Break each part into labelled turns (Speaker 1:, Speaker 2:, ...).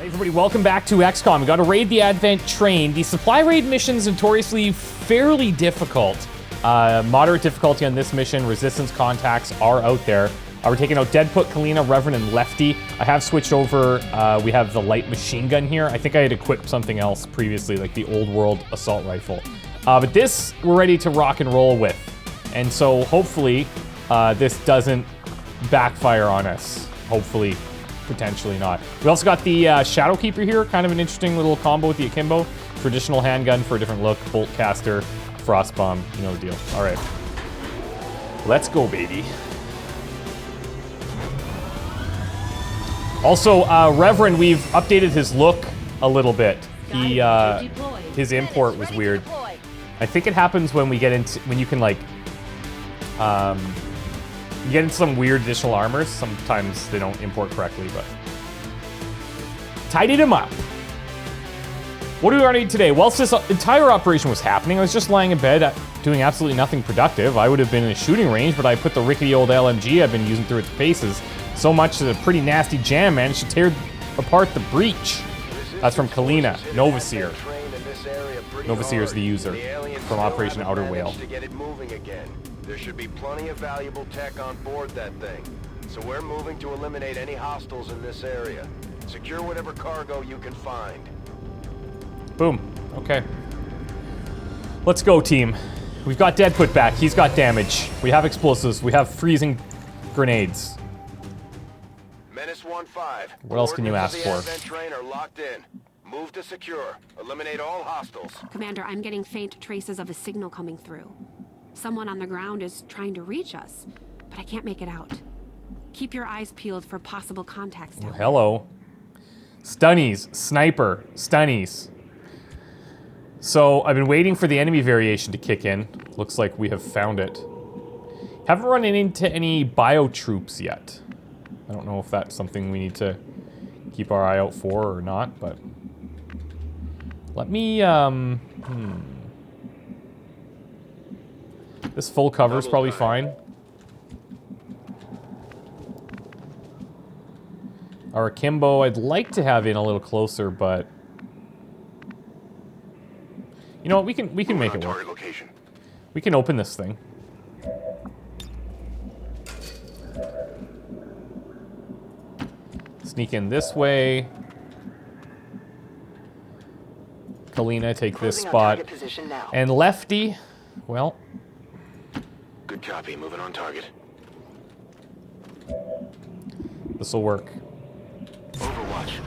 Speaker 1: Hey everybody, welcome back to XCOM. We got to raid the Advent train. The supply raid mission's notoriously fairly difficult. Moderate difficulty on this mission. Resistance contacts are out there. We're taking out Deadput, Kalina, Reverend, and Lefty. I have switched over. We have the light machine gun here. I think I had equipped something else previously, like the old world assault rifle. But this, we're ready to rock and roll with. And so hopefully this doesn't backfire on us. Hopefully. Potentially not. We also got the Shadowkeeper here, kind of an interesting little combo with the Akimbo. Traditional handgun for a different look, bolt caster, frost bomb, you know the deal. All right, let's go, baby. Also, Reverend, we've updated his look a little bit. His import was weird. I think it happens when we get into, when you can like, you get into some weird additional armors. Sometimes they don't import correctly, but tidied him up. What do we already need today? Whilst this entire operation was happening, I was just lying in bed doing absolutely nothing productive. I would have been in a shooting range, but I put the rickety old LMG I've been using through its paces so much that a pretty nasty jam managed to tear apart the breach. That's from Kalina, Novaseer. Novaseer is the user from Operation Outer Whale.
Speaker 2: There should be plenty of valuable tech on board that thing. So we're moving to eliminate any hostiles in this area. Secure whatever cargo you can find.
Speaker 1: Boom. Okay. Let's go, team. We've got Deadput back. He's got damage. We have explosives. We have freezing grenades.
Speaker 2: Menace 1-5.
Speaker 1: What else can you ask for?
Speaker 2: Advent train are locked in. Move to secure. Eliminate all hostiles.
Speaker 3: Commander, I'm getting faint traces of a signal coming through. Someone on the ground is trying to reach us, but I can't make it out. Keep your eyes peeled for possible contacts down there.
Speaker 1: Hello. Stunnies. Sniper. Stunnies. So, I've been waiting for the enemy variation to kick in. Looks like we have found it. Haven't run into any bio troops yet. I don't know if that's something we need to keep our eye out for or not, but... Let me, This full cover is probably fine. Our Akimbo, I'd like to have in a little closer, but you know what? We can make it work. We can open this thing. Sneak in this way. Kalina, take this spot. And Lefty, well.
Speaker 2: Good copy. Moving on target.
Speaker 1: This'll work.
Speaker 2: Overwatch.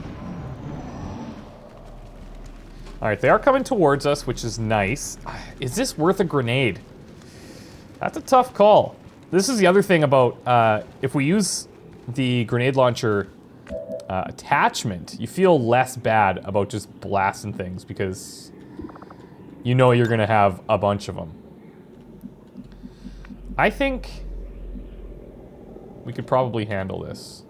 Speaker 1: Alright, they are coming towards us, which is nice. Is this worth a grenade? That's a tough call. This is the other thing about, if we use the grenade launcher attachment, you feel less bad about just blasting things because you know you're gonna have a bunch of them. I think we could probably handle this.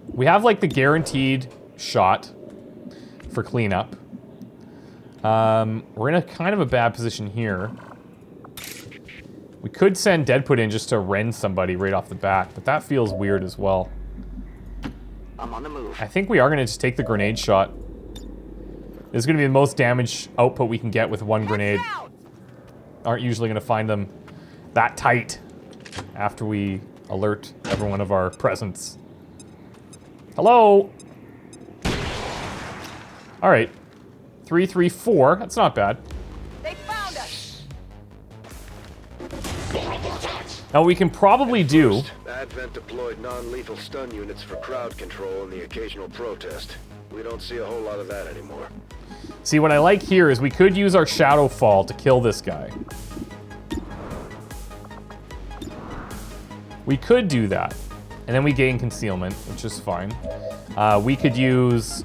Speaker 1: We have like the guaranteed shot for cleanup. We're in a kind of a bad position here. We could send Deadput in just to rend somebody right off the bat, but that feels weird as well.
Speaker 4: I'm on the move.
Speaker 1: I think we are gonna just take the grenade shot. This is gonna be the most damage output we can get with one grenade. Aren't usually gonna find them that tight after we alert everyone of our presence. Hello? All right, 334, that's not bad.
Speaker 4: They found us.
Speaker 1: Now what we can probably do...
Speaker 2: Advent deployed non-lethal stun units for crowd control and the occasional protest. We don't see a whole lot of that anymore.
Speaker 1: See, what I like here is we could use our Shadow Fall to kill this guy. We could do that. And then we gain concealment, which is fine. We could use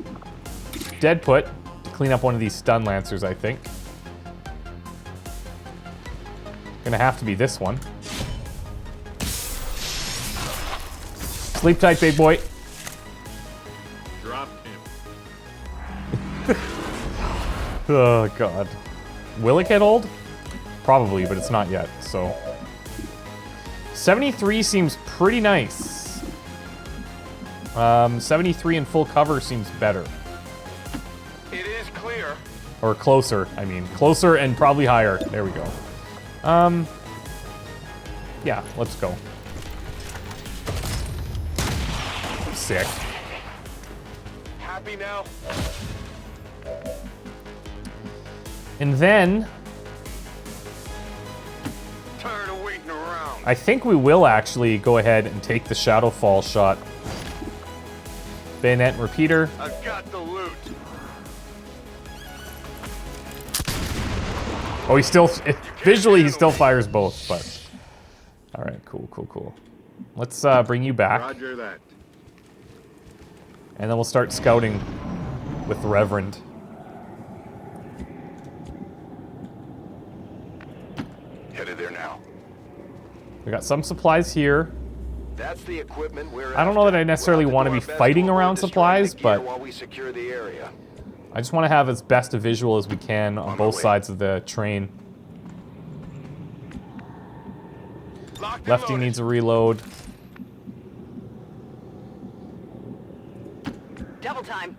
Speaker 1: Deadput to clean up one of these stun lancers, I think. Gonna have to be this one. Sleep tight, big boy.
Speaker 2: Drop him.
Speaker 1: Oh, God. Will it get old? Probably, but it's not yet, so. 73 seems pretty nice. 73 in full cover seems better.
Speaker 2: It is clear.
Speaker 1: Or closer, I mean. Closer and probably higher. There we go. Yeah, let's go. Sick.
Speaker 2: Happy now?
Speaker 1: And then,
Speaker 2: Tired of waiting around.
Speaker 1: I think we will actually go ahead and take the Shadowfall shot. Bayonet and repeater.
Speaker 2: I've got the loot.
Speaker 1: Oh, he still, visually he still fires both, but. All right, cool. Let's bring you back.
Speaker 2: Roger that.
Speaker 1: And then we'll start scouting with the Reverend.
Speaker 2: Headed there now.
Speaker 1: We got some supplies here.
Speaker 2: That's the equipment we're
Speaker 1: I don't know that I necessarily want to be fighting around supplies, but
Speaker 2: while we secure the area.
Speaker 1: I just want to have as best a visual as we can on both sides of the train. Lefty needs a reload.
Speaker 4: Double time.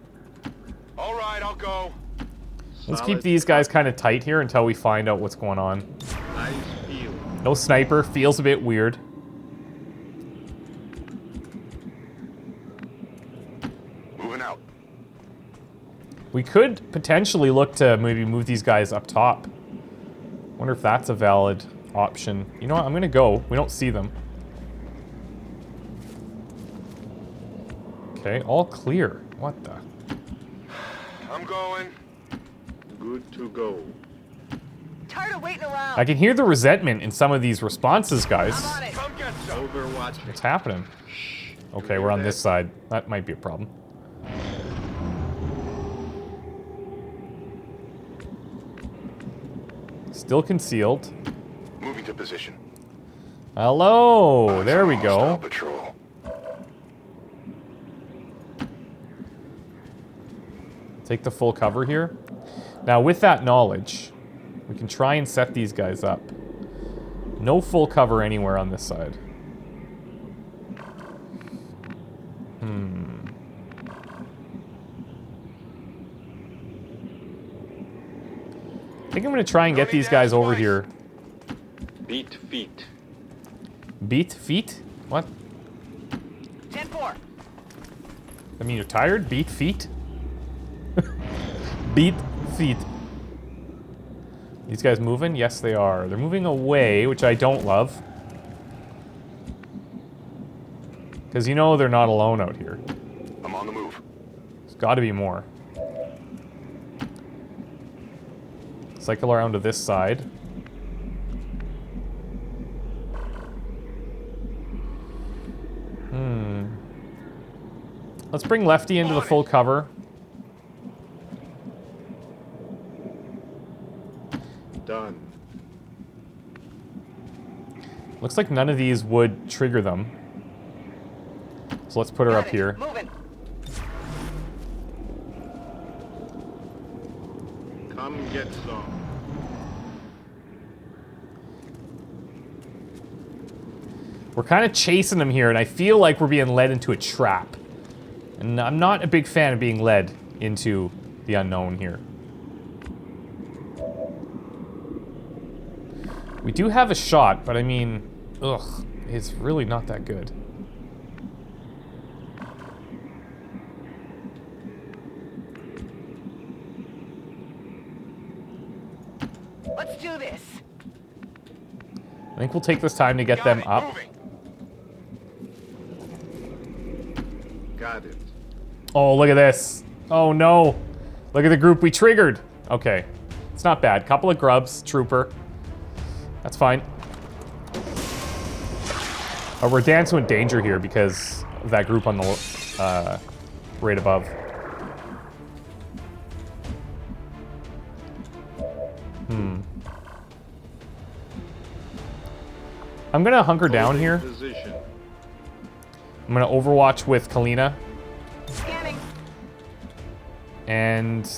Speaker 2: All right, I'll go.
Speaker 1: Let's keep these guys kind of tight here until we find out what's going on.
Speaker 2: Nice feel.
Speaker 1: No sniper, feels a bit weird.
Speaker 2: Moving out.
Speaker 1: We could potentially look to maybe move these guys up top. Wonder if that's a valid option. You know what, I'm gonna go. We don't see them. Okay, all clear. What the?
Speaker 2: I'm going. Good to go.
Speaker 4: Tired of waiting around.
Speaker 1: I can hear the resentment in some of these responses, guys.
Speaker 4: I'm on it.
Speaker 2: Come get some. Overwatch.
Speaker 1: What's happening? Okay, we're on this side. That might be a problem. Still concealed.
Speaker 2: Moving to position.
Speaker 1: Hello, there we go.
Speaker 2: Patrol.
Speaker 1: Take the full cover here. Now, with that knowledge, we can try and set these guys up. No full cover anywhere on this side. I think I'm going to try and get these guys over here.
Speaker 2: Beat feet.
Speaker 1: Beat feet? What?
Speaker 4: 10-4.
Speaker 1: I mean, you're tired? Beat feet? Beat feet. These guys moving? Yes, they are. They're moving away, which I don't love. Because you know they're not alone out here.
Speaker 2: I'm on the move.
Speaker 1: There's got to be more. Cycle around to this side. Let's bring Lefty into the full cover.
Speaker 2: Done.
Speaker 1: Looks like none of these would trigger them. So let's put her up here.
Speaker 4: Moving.
Speaker 2: Come get some.
Speaker 1: We're kind of chasing them here, and I feel like we're being led into a trap. And I'm not a big fan of being led into the unknown here. We do have a shot, but I mean, ugh, it's really not that good.
Speaker 4: Let's do this.
Speaker 1: I think we'll take this time to get them up.
Speaker 2: Moving. Got it.
Speaker 1: Oh, look at this. Oh no. Look at the group we triggered. Okay. It's not bad. Couple of grubs, trooper. That's fine. Oh, we're dancing with danger here because of that group on the right above. I'm gonna hunker down here.
Speaker 2: Position.
Speaker 1: I'm gonna overwatch with Kalina.
Speaker 4: Scanning.
Speaker 1: And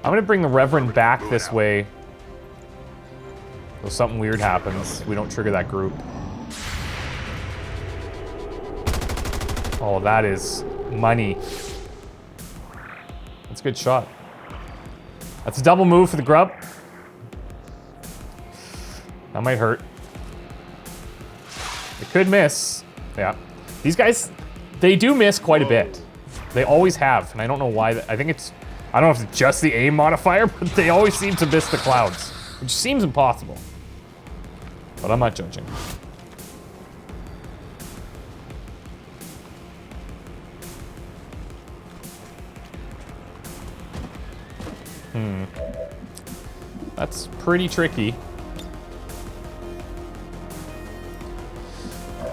Speaker 1: I'm gonna bring the Reverend back this way. So something weird happens. We don't trigger that group. Oh, that is money. That's a good shot. That's a double move for the grub. That might hurt. It could miss. Yeah. These guys, they do miss quite a bit. They always have, and I don't know why. I think it's, I don't know if it's just the aim modifier, but they always seem to miss the clouds, which seems impossible. But I'm not judging. That's pretty tricky.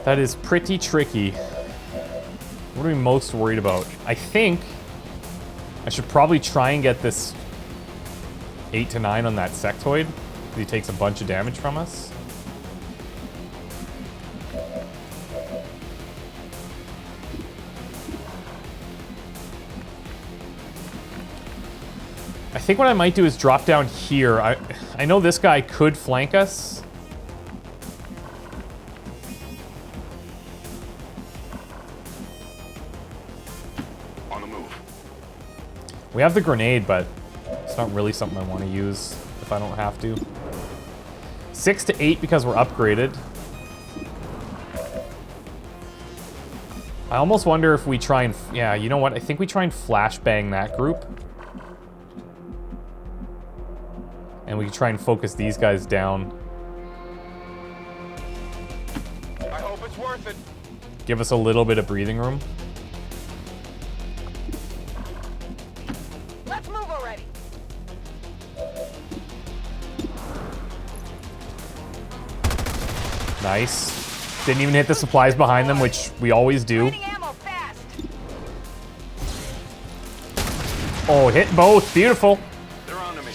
Speaker 1: That is pretty tricky. What are we most worried about? I think I should probably try and get this 8 to 9 on that sectoid. He takes a bunch of damage from us. I think what I might do is drop down here. I know this guy could flank us.
Speaker 2: On the move.
Speaker 1: We have the grenade, but it's not really something I want to use if I don't have to. 6 to 8 because we're upgraded. I almost wonder if we try and... Yeah, you know what? I think we try and flashbang that group. And we can try and focus these guys down.
Speaker 2: I hope it's worth it.
Speaker 1: Give us a little bit of breathing room.
Speaker 4: Let's move already.
Speaker 1: Nice. Didn't even hit the supplies behind them, which we always do.
Speaker 4: Raining ammo fast.
Speaker 1: Oh, hit both. Beautiful.
Speaker 2: They're on to me.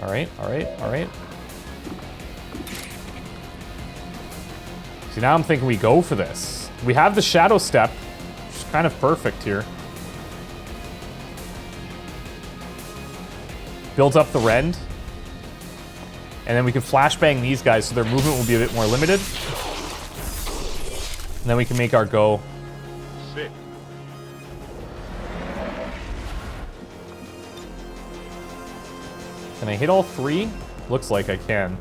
Speaker 1: All right, all right, all right. See, now I'm thinking we go for this. We have the shadow step, which is kind of perfect here. Builds up the rend. And then we can flashbang these guys so their movement will be a bit more limited. And then we can make our go.
Speaker 2: Sick.
Speaker 1: Can I hit all 3? Looks like I can.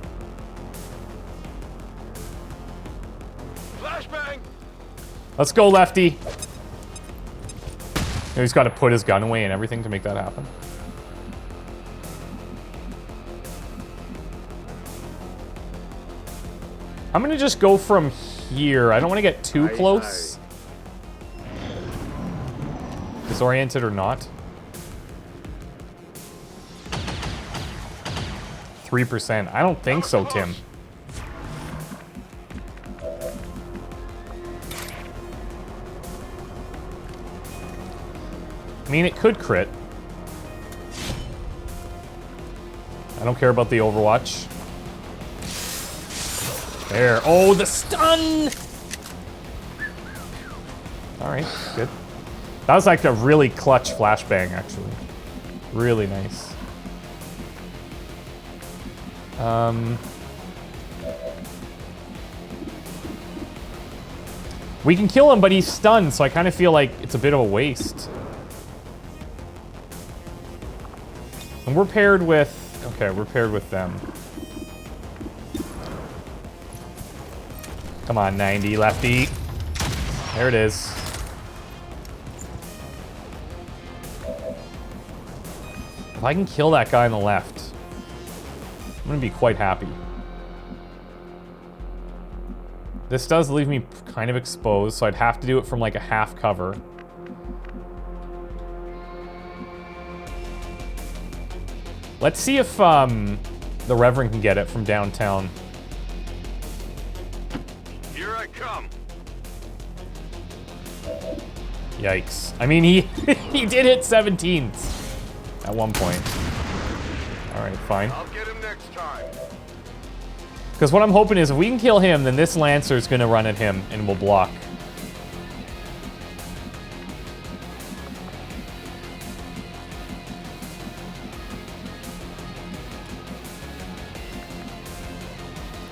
Speaker 2: Flashbang.
Speaker 1: Let's go, Lefty. You know, he's got to put his gun away and everything to make that happen. I'm gonna just go from here. I don't want to get too close. Disoriented or not. 3%. I don't think so, Tim. I mean, it could crit. I don't care about the Overwatch. There. Oh, the stun! Alright, good. That was like a really clutch flashbang, actually. Really nice. We can kill him, but he's stunned, so I kind of feel like it's a bit of a waste. And we're paired with... Okay, we're paired with them. Come on, 90, Lefty. There it is. If I can kill that guy on the left, I'm gonna be quite happy. This does leave me kind of exposed, so I'd have to do it from like a half cover. Let's see if the Reverend can get it from downtown.
Speaker 2: Here I come.
Speaker 1: Yikes. I mean, he he did hit 17s at one point. All right, fine.
Speaker 2: I'll get him next time.
Speaker 1: Because what I'm hoping is if we can kill him, then this Lancer is going to run at him and will block.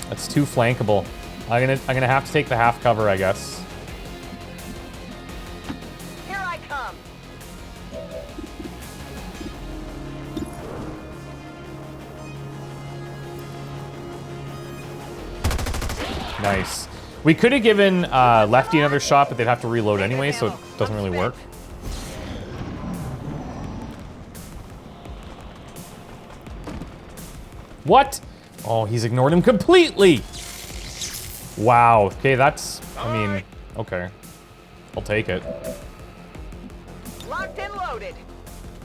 Speaker 1: That's too flankable. I'm gonna have to take the half cover, I guess.
Speaker 4: Here I come.
Speaker 1: Nice. We could have given Lefty another shot, but they'd have to reload anyway, so it doesn't really work. What? Oh, he's ignored him completely. Wow. Okay, that's... I mean, okay. I'll take it.
Speaker 4: Locked and loaded.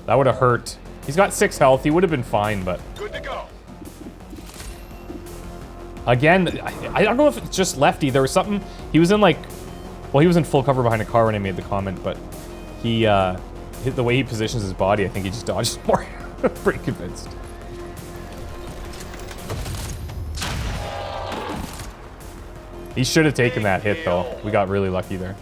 Speaker 1: That would have hurt. He's got 6 health. He would have been fine, but...
Speaker 2: Good to go.
Speaker 1: Again, I don't know if it's just Lefty. There was something... He was in, like... Well, he was in full cover behind a car when I made the comment, but... He, the way he positions his body, I think he just dodged more. Pretty convinced. He should have taken that hit, though. We got really lucky there.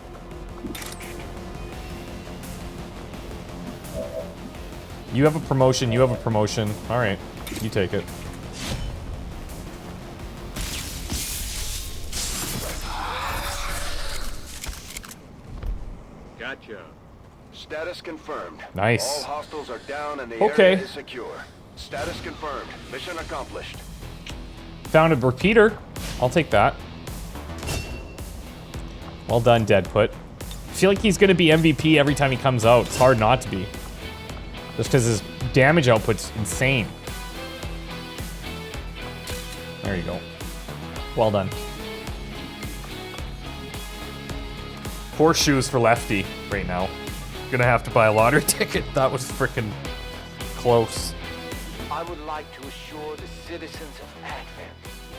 Speaker 1: You have a promotion. You have a promotion. All right. You take it.
Speaker 2: Gotcha. Status confirmed.
Speaker 1: Nice.
Speaker 2: All hostiles are down and the
Speaker 1: Okay.
Speaker 2: area is secure. Status confirmed. Mission accomplished.
Speaker 1: Found a repeater. I'll take that. Well done, Deadput. I feel like he's going to be MVP every time he comes out. It's hard not to be. Just because his damage output's insane. There you go. Well done. Horseshoes for Lefty right now. Gonna have to buy a lottery ticket. That was freaking close.
Speaker 5: I would like to assure the citizens of Advent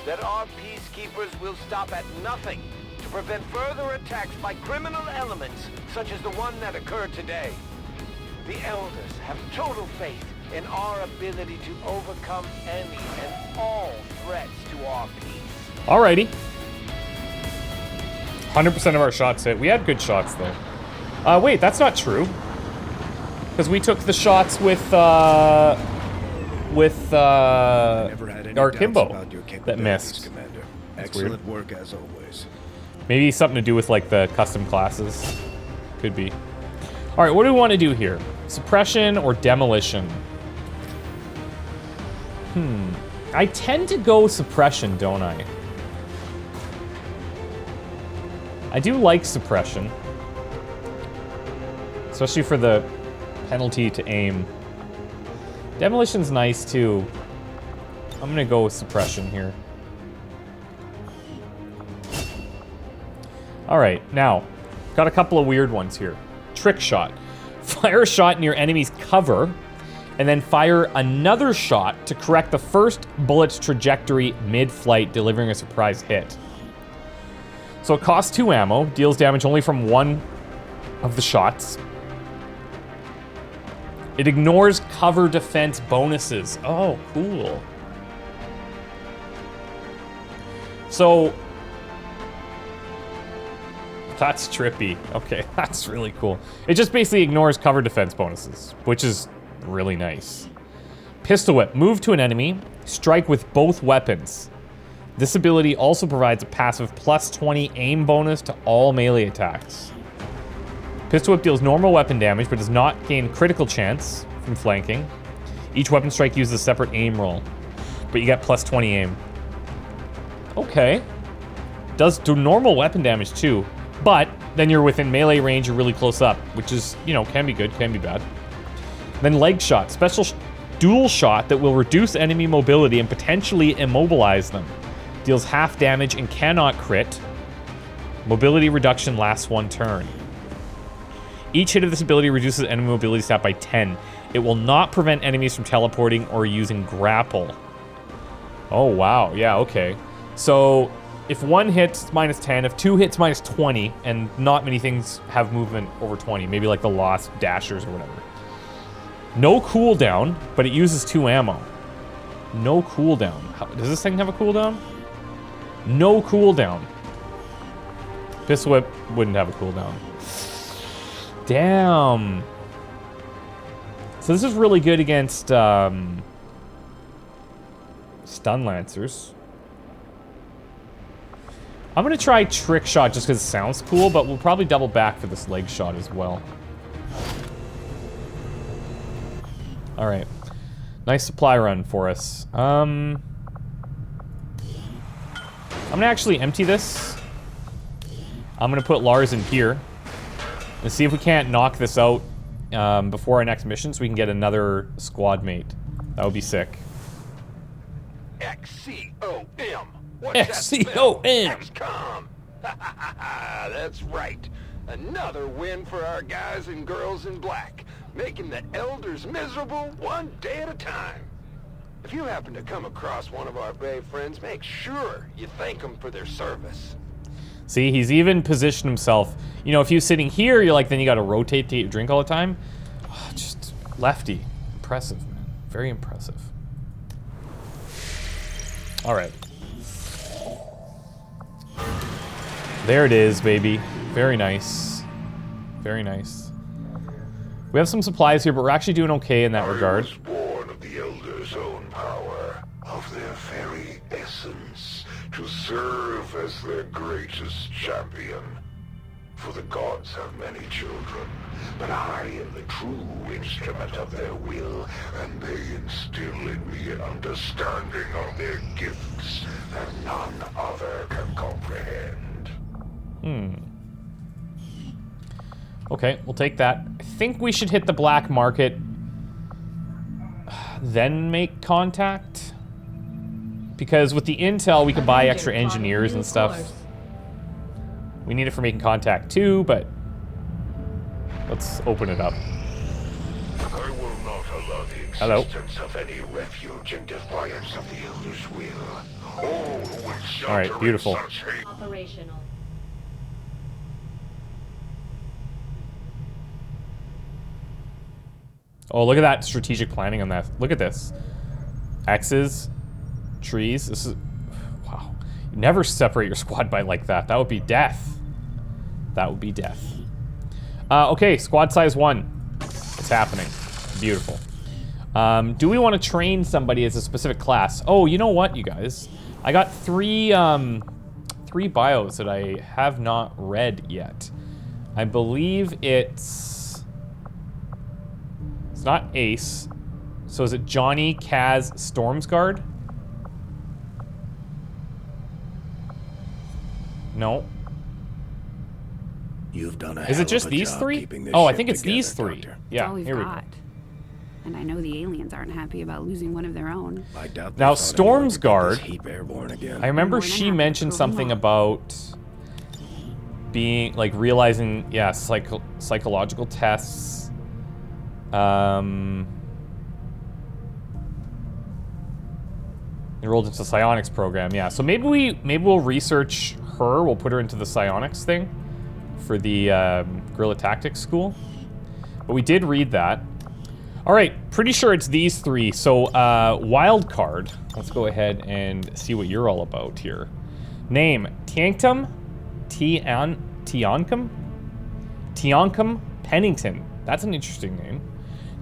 Speaker 5: that our peacekeepers will stop at nothing to prevent further attacks by criminal elements such as the one that occurred today. The Elders have total faith in our ability to overcome any and all threats to our peace.
Speaker 1: Alrighty. 100% of our shots hit. We had good shots, though. Wait, that's not true. Because we took the shots with Akimbo that missed.
Speaker 6: Commander.
Speaker 1: That's
Speaker 6: Excellent work as always.
Speaker 1: Maybe something to do with, like, the custom classes. Could be. Alright, what do we want to do here? Suppression or demolition? I tend to go suppression, don't I? I do like suppression. Especially for the penalty to aim. Demolition's nice, too. I'm gonna go with suppression here. Alright, now, got a couple of weird ones here. Trick shot. Fire a shot in your enemy's cover, and then fire another shot to correct the first bullet's trajectory mid-flight, delivering a surprise hit. So it costs 2 ammo, deals damage only from one of the shots. It ignores cover defense bonuses. Oh, cool. So that's trippy. Okay, that's really cool. It just basically ignores cover defense bonuses, which is really nice. Pistol whip. Move to an enemy, strike with both weapons. This ability also provides a passive +20 aim bonus to all melee attacks. Pistol whip deals normal weapon damage, but does not gain critical chance from flanking. Each weapon strike uses a separate aim roll, but you get +20 aim. Okay. Does do normal weapon damage too, but then you're within melee range, you're really close up, which is, you know, can be good, can be bad. Then leg shot. Special dual shot that will reduce enemy mobility and potentially immobilize them. Deals half damage and cannot crit. Mobility reduction lasts 1 turn. Each hit of this ability reduces enemy mobility stat by 10. It will not prevent enemies from teleporting or using grapple. Oh, wow. Yeah, okay. So, if 1 hits, minus 10. If 2 hits, minus 20. And not many things have movement over 20. Maybe like the Lost Dashers or whatever. No cooldown, but it uses 2 ammo. No cooldown. Does this thing have a cooldown? No cooldown. Pistol whip wouldn't have a cooldown. Damn. So this is really good against Stun Lancers. I'm gonna try trick shot just because it sounds cool, but we'll probably double back for this leg shot as well. All right, nice supply run for us. I'm gonna actually empty this. I'm gonna put Lars in here and see if we can't knock this out before our next mission so we can get another squad mate. That would be sick.
Speaker 2: XCOM.
Speaker 1: XCOM.
Speaker 2: XCOM. That's right. Another win for our guys and girls in black, making the elders miserable one day at a time. If you happen to come across one of our brave friends, make sure you thank them for their service.
Speaker 1: See, he's even positioned himself. You know, if he was sitting here, you're like, then you got to rotate to eat your drink all the time. Oh, just lefty. Impressive, man. Very impressive. All right. There it is, baby. Very nice. Very nice. We have some supplies here, but we're actually doing okay in that regard.
Speaker 6: I was born of the Elder's own power, of their very essence, to serve as their greatest champion. For the gods have many children, but I am the true instrument of their will, and they instill in me an understanding of their gifts that none other can comprehend.
Speaker 1: Okay, we'll take that. I think we should hit the black market, then make contact. Because with the intel, we can buy extra engineers and stuff. We need it for making contact too, but let's open it up.
Speaker 6: I will not allow the existence of any refuge in defiance of the Elder's will. All who would shelter
Speaker 1: All right, beautiful.
Speaker 6: in such hate.
Speaker 7: Operational.
Speaker 1: Oh, look at that strategic planning on that. Look at this. X's, trees. This is, wow. You never separate your squad by like that. That would be death. That would be death. Okay, squad size 1. It's happening. Beautiful. Do we want to train somebody as a specific class? Oh, you know what, you guys? I got three bios that I have not read yet. I believe it's not Ace. So is it Johnny, Kaz, Stormsguard? No.
Speaker 8: You've done a
Speaker 1: Is it just these three? Oh, I think it's these three.
Speaker 3: It's
Speaker 1: Yeah,
Speaker 3: all we've
Speaker 1: here we go.
Speaker 3: got. And I know the aliens aren't happy about losing one of their own.
Speaker 8: I doubt
Speaker 1: Now, Stormsguard,
Speaker 8: heap airborne again.
Speaker 1: I remember
Speaker 3: More than
Speaker 1: she
Speaker 3: happy to
Speaker 1: mentioned
Speaker 3: prove them
Speaker 1: something
Speaker 3: wrong.
Speaker 1: about being, like, realizing, yeah, psychological tests. Enrolled into the psionics program, yeah. So maybe we'll research her. We'll put her into the psionics thing for the guerrilla tactics school. But we did read that. All right, pretty sure it's these three. So wild card. Let's go ahead and see what you're all about here. Name: Tianctum, Tiancum Pennington. That's an interesting name.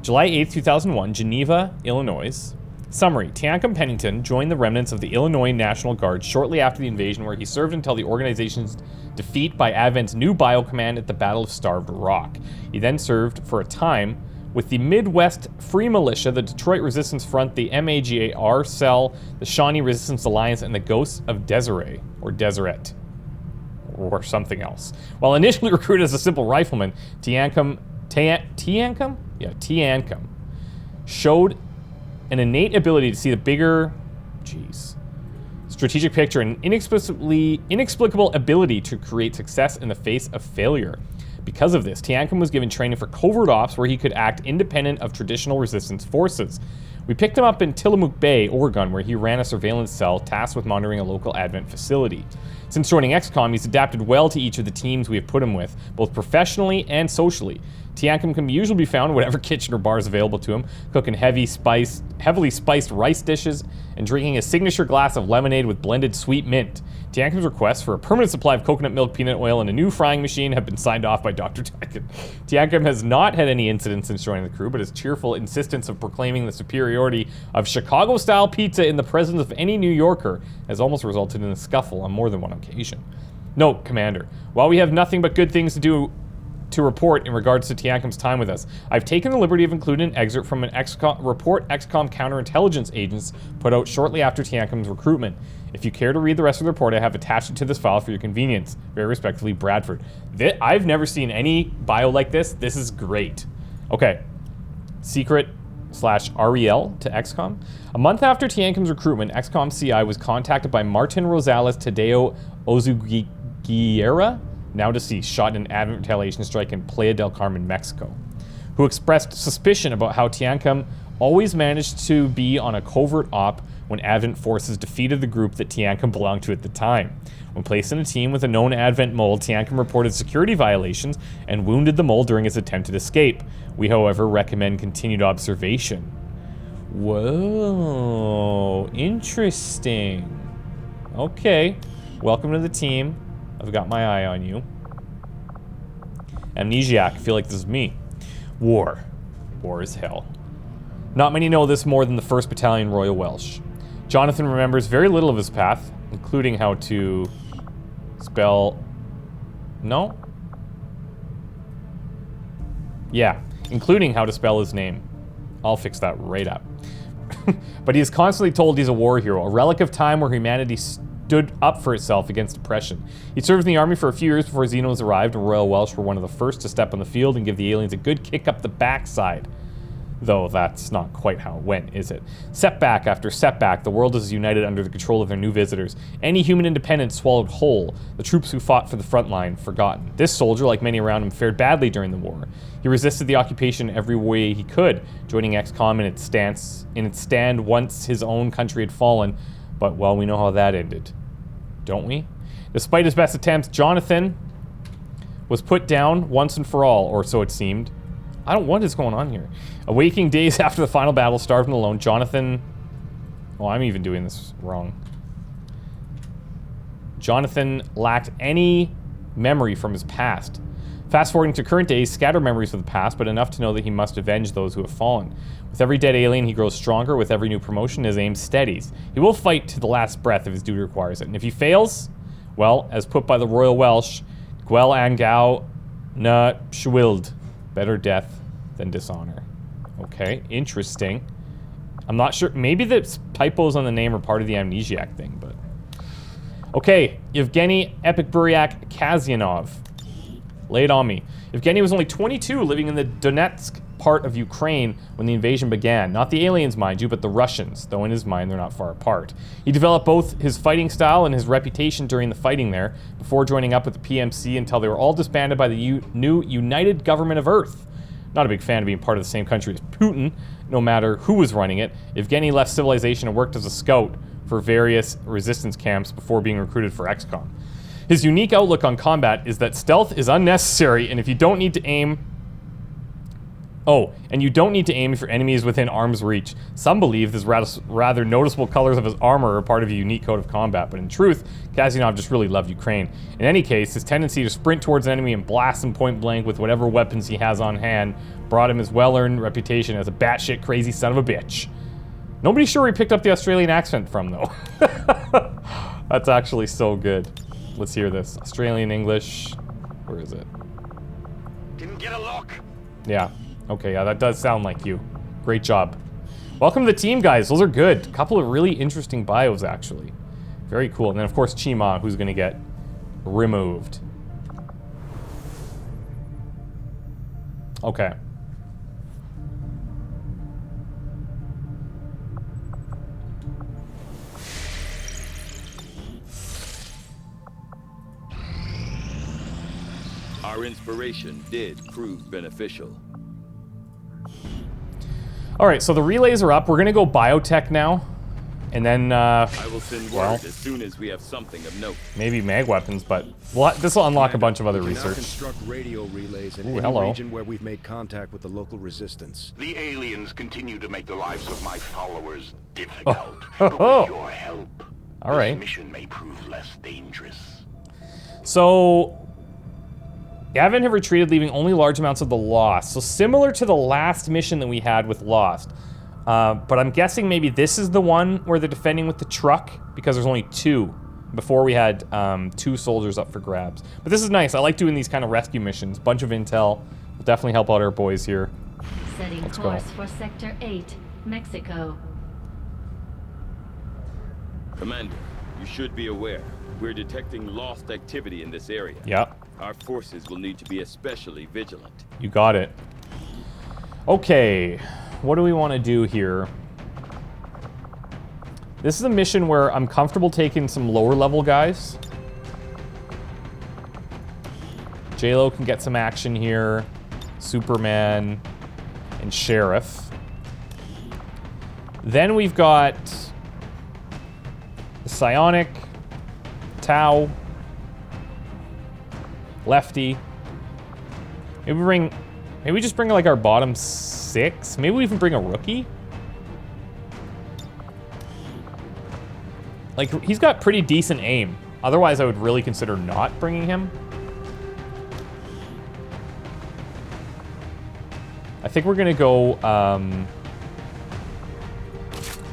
Speaker 1: July 8th, 2001, Geneva, Illinois. Summary: Tiancum Pennington joined the remnants of the Illinois National Guard shortly after the invasion, where he served until the organization's defeat by Advent's new Biocommand at the Battle of Starved Rock. He then served for a time with the Midwest Free Militia, the Detroit Resistance Front, the MAGAR Cell, the Shawnee Resistance Alliance, and the Ghosts of Deseret, or Deseret, or something else. While initially recruited as a simple rifleman, Tiancum showed an innate ability to see the bigger, strategic picture and inexplicable ability to create success in the face of failure. Because of this, Tiancum was given training for covert ops where he could act independent of traditional resistance forces. We picked him up in Tillamook Bay, Oregon, where he ran a surveillance cell tasked with monitoring a local Advent facility. Since joining XCOM, he's adapted well to each of the teams we have put him with, both professionally and socially. Tiankum can usually be found in whatever kitchen or bar is available to him, cooking heavily spiced rice dishes and drinking a signature glass of lemonade with blended sweet mint. Tiankum's requests for a permanent supply of coconut milk, peanut oil, and a new frying machine have been signed off by Dr. Tiankum. Tiankum has not had any incidents since joining the crew, but his cheerful insistence of proclaiming the superiority of Chicago-style pizza in the presence of any New Yorker has almost resulted in a scuffle on more than one occasion. Note, Commander, while we have nothing but good things to report in regards to Tiankum's time with us, I've taken the liberty of including an excerpt from an report XCOM counterintelligence agents put out shortly after Tiankum's recruitment. If you care to read the rest of the report, I have attached it to this file for your convenience. Very respectfully, Bradford. I've never seen any bio like this. This is great. Okay. Secret/REL to XCOM. A month after Tiankum's recruitment, XCOM CI was contacted by Martin Rosales Tadeo Ozuguera, now deceased, shot in an advent retaliation strike in Playa del Carmen, Mexico, who expressed suspicion about how Tiankum always managed to be on a covert op when Advent forces defeated the group that Tiankum belonged to at the time. When placed in a team with a known Advent mole, Tiankum reported security violations and wounded the mole during his attempted escape. We, however, recommend continued observation. Whoa, interesting. Okay, welcome to the team. I've got my eye on you. Amnesiac, I feel like this is me. War. War is hell. Not many know this more than the 1st Battalion Royal Welsh. Jonathan remembers very little of his path, including how to spell... No? Yeah, including how to spell his name. I'll fix that right up. But he is constantly told he's a war hero, a relic of time where humanity stood up for itself against oppression. He served in the army for a few years before Xenos arrived, and Royal Welsh were one of the first to step on the field and give the aliens a good kick up the backside. Though that's not quite how it went, is it? Setback after setback, the world is united under the control of their new visitors. Any human independence swallowed whole, the troops who fought for the front line forgotten. This soldier, like many around him, fared badly during the war. He resisted the occupation every way he could, joining XCOM in its stand once his own country had fallen, but well, we know how that ended. Don't we? Despite his best attempts, Jonathan was put down once and for all, or so it seemed. What is going on here? Awaking days after the final battle, starved and alone, Jonathan... Oh, I'm even doing this wrong. Jonathan lacked any memory from his past. Fast forwarding to current days, scattered memories of the past, but enough to know that he must avenge those who have fallen. With every dead alien, he grows stronger. With every new promotion, his aim steadies. He will fight to the last breath if his duty requires it. And if he fails, well, as put by the Royal Welsh, Gwel Angau na Shwild. Better death than dishonor. Okay, interesting. I'm not sure. Maybe the typos on the name are part of the Amnesiac thing, but... Okay, Yevgeny Epic Buryak Kazyanov. Lay it on me. Yevgeny was only 22, living in the Donetsk part of Ukraine when the invasion began. Not the aliens, mind you, but the Russians, though in his mind they're not far apart. He developed both his fighting style and his reputation during the fighting there, before joining up with the PMC until they were all disbanded by the new United Government of Earth. Not a big fan of being part of the same country as Putin, no matter who was running it. Yevgeny left civilization and worked as a scout for various resistance camps before being recruited for XCOM. His unique outlook on combat is that stealth is unnecessary, and if you don't need to aim... Oh, and you don't need to aim if your enemy is within arm's reach. Some believe his rather noticeable colors of his armor are part of a unique code of combat, but in truth, Kazyanov just really loved Ukraine. In any case, his tendency to sprint towards an enemy and blast him point blank with whatever weapons he has on hand brought him his well-earned reputation as a batshit crazy son of a bitch. Nobody's sure where he picked up the Australian accent from, though. That's actually so good. Let's hear this. Australian English. Where is it?
Speaker 2: Didn't get a look.
Speaker 1: Yeah. Okay, yeah, that does sound like you. Great job. Welcome to the team, guys. Those are good. A couple of really interesting bios, actually. Very cool. And then, of course, Chima, who's going to get removed. Okay.
Speaker 7: Our inspiration did prove beneficial.
Speaker 1: All right, so the relays are up. We're going to go biotech now. And then,
Speaker 7: I will send word
Speaker 1: well,
Speaker 7: as soon as we have something of note.
Speaker 1: maybe mag weapons, but this will unlock a bunch of other
Speaker 8: We can now
Speaker 1: research.
Speaker 8: construct radio relays in
Speaker 1: Ooh,
Speaker 8: any
Speaker 1: hello.
Speaker 8: region where we've made contact with the local resistance.
Speaker 6: The aliens continue to make the lives of my followers difficult.
Speaker 1: Oh.
Speaker 6: But with your help,
Speaker 1: All right.
Speaker 6: this mission may prove less dangerous.
Speaker 1: So, Advent have retreated, leaving only large amounts of the Lost. So similar to the last mission that we had with Lost. But I'm guessing maybe this is the one where they're defending with the truck, because there's only 2. Before we had 2 soldiers up for grabs. But this is nice. I like doing these kind of rescue missions. Bunch of intel. Will definitely help out our boys here.
Speaker 9: Setting
Speaker 1: Let's
Speaker 9: course
Speaker 1: go.
Speaker 9: for Sector 8, Mexico.
Speaker 7: Commander, you should be aware. We're detecting lost activity in this area.
Speaker 1: Yep.
Speaker 7: Our forces will need to be especially vigilant.
Speaker 1: You got it. Okay. What do we want to do here? This is a mission where I'm comfortable taking some lower level guys. J-Lo can get some action here. Superman and Sheriff. Then we've got the Psionic, Tau, Lefty. Maybe we just bring like our bottom 6. Maybe we even bring a rookie. Like, he's got pretty decent aim. Otherwise, I would really consider not bringing him. I think we're gonna go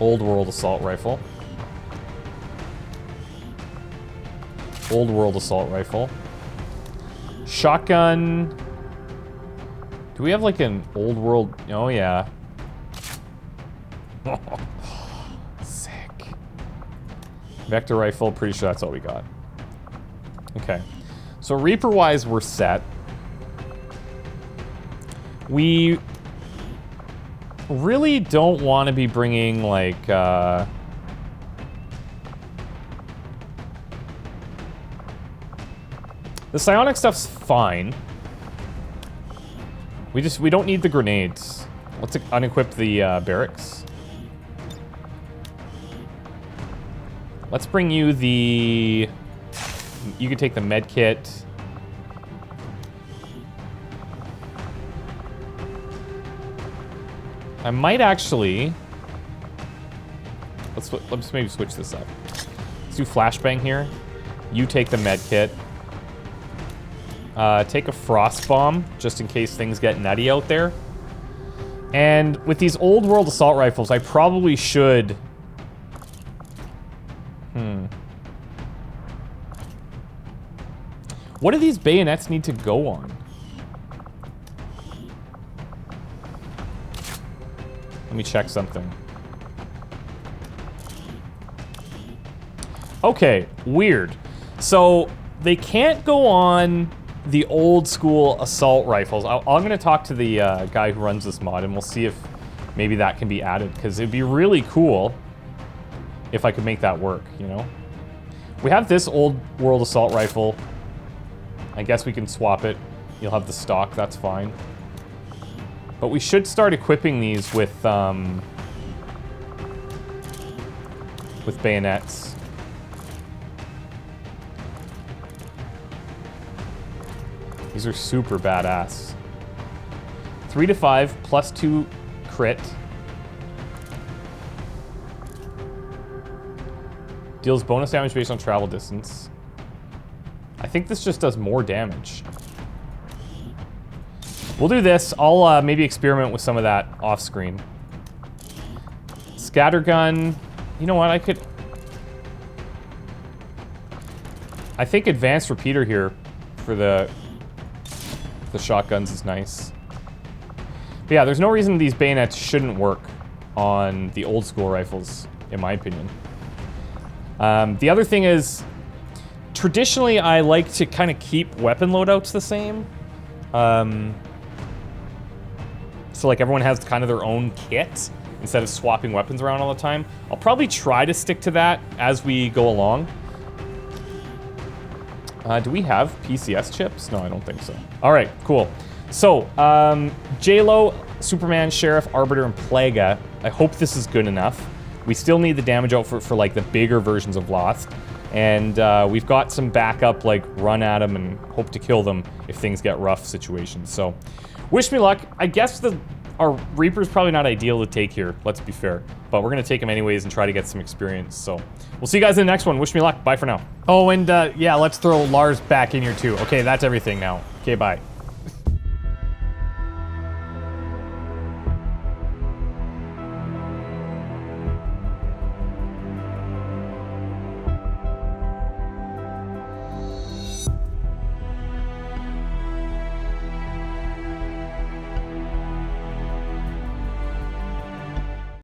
Speaker 1: Old World Assault Rifle. Old World Assault Rifle. Shotgun. Do we have like an Old World? Oh yeah. Sick. Vector Rifle, pretty sure that's all we got. Okay. So Reaper-wise, we're set. We really don't want to be bringing, like, the psionic stuff's fine. We don't need the grenades. Let's unequip the barracks. Let's bring you the... You can take the med kit. I might actually... Let's maybe switch this up. Let's do flashbang here. You take the med kit. Take a frost bomb, just in case things get nutty out there. And with these old world assault rifles, I probably should... What do these bayonets need to go on? Let me check something. Okay, weird. So, they can't go on the old school assault rifles. I'm going to talk to the guy who runs this mod, and we'll see if maybe that can be added, because it'd be really cool if I could make that work, you know? We have this old world assault rifle. I guess we can swap it. You'll have the stock, that's fine. But we should start equipping these with bayonets. These are super badass. 3 to 5 plus 2 crit. Deals bonus damage based on travel distance. I think this just does more damage. We'll do this. I'll maybe experiment with some of that off screen. Scattergun. You know what? I think advanced repeater here for the shotguns is nice. But yeah, there's no reason these bayonets shouldn't work on the old school rifles, in my opinion. The other thing is, traditionally, I like to kind of keep weapon loadouts the same. So like everyone has kind of their own kit instead of swapping weapons around all the time. I'll probably try to stick to that as we go along. Do we have PCS chips? No, I don't think so. All right, cool. So, J-Lo, Superman, Sheriff, Arbiter, and Plaga. I hope this is good enough. We still need the damage outfit for like the bigger versions of Lost. And we've got some backup, like run at them and hope to kill them if things get rough situations. So wish me luck. I guess our Reaper's probably not ideal to take here, let's be fair. But we're going to take him anyways and try to get some experience. So we'll see you guys in the next one. Wish me luck. Bye for now. Oh, and yeah, let's throw Lars back in here too. Okay, that's everything now. Okay, bye.